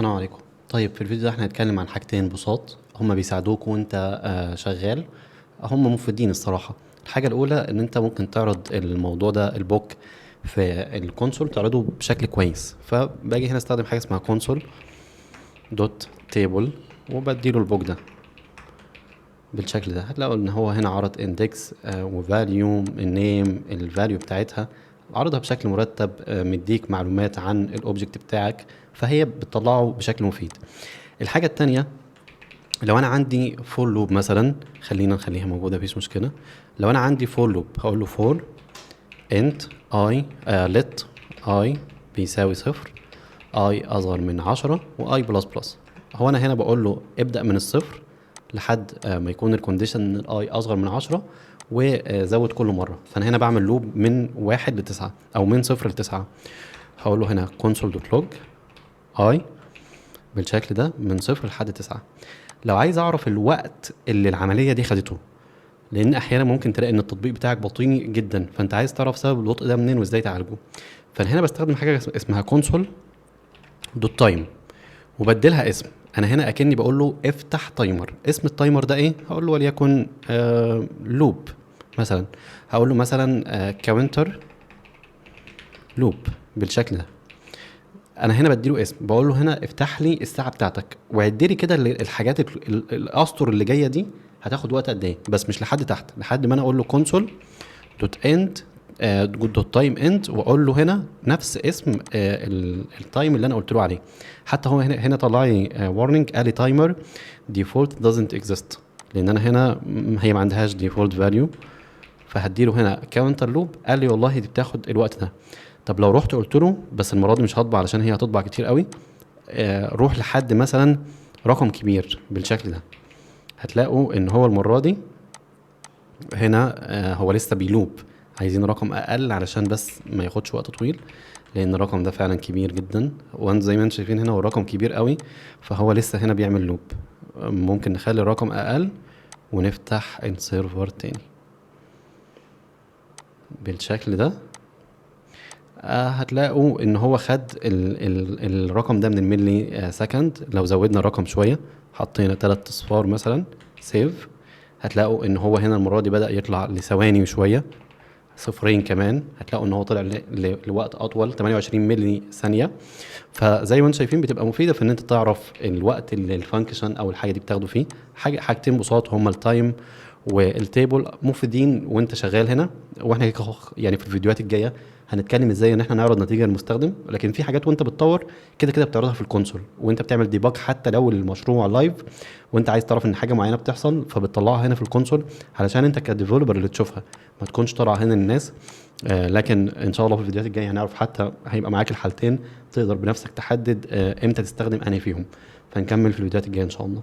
السلام عليكم. طيب في الفيديو ده احنا هنتكلم عن حاجتين بساط هما بيساعدوك وانت شغال. هما مفيدين الصراحة. الحاجة الأولى إن أنت ممكن تعرض الموضوع ده البوك في الكونسول تعرضه بشكل كويس، فباجي هنا استخدم حاجة اسمها كونسول دوت تيبل وبديله البوك ده بالشكل ده. هتلاقوا ان هو هنا عرض اندكس وفاليو النيم الفاليو بتاعتها، عرضها بشكل مرتب، مديك معلومات عن الاوبجكت بتاعك، فهي بتطلعه بشكل مفيد. الحاجة التانية، لو انا عندي فور لوب مثلا، خلينا نخليها موجودة مفيش مشكلة. لو انا عندي فور لوب هقول له فور انت اي let اي بيساوي صفر، اي اصغر من 10 واي بلس بلس. هو انا هنا بقول له ابدأ من الصفر لحد ما يكون الكونديشن ان الاي اصغر من 10 وزود كل مره. فانا هنا بعمل لوب من 1 ل9 او من 0 ل9. هقول له هنا console دوت log اي بالشكل ده من 0 لحد 9. لو عايز اعرف الوقت اللي العمليه دي خدته، لان احيانا ممكن تلاقي ان التطبيق بتاعك بطيء جدا، فانت عايز تعرف سبب البطء ده منين وازاي تعالجه. فانا هنا بستخدم حاجه اسمها console دوت تايم وبدلها اسم. انا هنا اكني بقول له افتح تايمر. اسم التايمر ده ايه؟ هقول له وليكن لوب مثلا. هقول له مثلا كاونتر لوب بالشكل ده. انا هنا بديله اسم، بقول له هنا افتح لي الساعه بتاعتك وعد لي كده الحاجات الاسطر اللي جايه دي هتاخد وقت قد ايه، بس مش لحد تحت، لحد ما انا اقول له كونسول دوت اند دوت تايم اند، واقول له هنا نفس اسم التايم اللي انا قلت له عليه. حتى هو هنا طلع لي وارنينج، قال لي تايمر ديفولت دازنت اكزيست، لان انا هنا هي ما عندهاش ديفولت فاليو. فهديله هنا كاونتر لوب، قال لي والله دي بتاخد الوقت ده. طب لو رحت قلت له، بس المره دي مش هطبع علشان هي هتطبع كتير قوي، روح لحد مثلا رقم كبير بالشكل ده، هتلاقوا ان هو المره دي هنا هو لسه بيلوب. عايزين رقم اقل علشان بس ما ياخدش وقت طويل، لان الرقم ده فعلا كبير جدا، وانت زي ما انتم شايفين هنا هو الرقم كبير قوي، فهو لسه هنا بيعمل لوب. ممكن نخلي الرقم اقل ونفتح السيرفر تاني بالشكل ده. هتلاقوا ان هو خد الرقم ده من الملي سكند. لو زودنا الرقم شويه، حطينا 3 اصفار مثلا سيف، هتلاقوا ان هو هنا المره دي بدأ يطلع لثواني وشويه، صفرين كمان، هتلاقوا ان هو طلع لوقت اطول 28 ملي ثانيه. فزي ما انتم شايفين بتبقى مفيده في ان انت تعرف الوقت اللي الفانكشن او الحاجه دي بتاخده فيه. حاجتين بساط هما التايم والتيبل مفيدين وانت شغال هنا. واحنا يعني في الفيديوهات الجايه هنتكلم ازاي ان احنا نعرض نتيجه للمستخدم، لكن في حاجات وانت بتطور كده كده بتعرضها في الكونسول وانت بتعمل ديباج، حتى لو المشروع لايف وانت عايز تعرف ان حاجه معينه بتحصل فبتطلعها هنا في الكونسول علشان انت كديفلوبر اللي تشوفها، ما تكونش طالعه هنا للناس. لكن ان شاء الله في الفيديوهات الجايه هنعرف، حتى هيبقى معاك الحالتين تقدر بنفسك تحدد امتى تستخدم انهي فيهم. فنكمل في الفيديوهات الجايه ان شاء الله.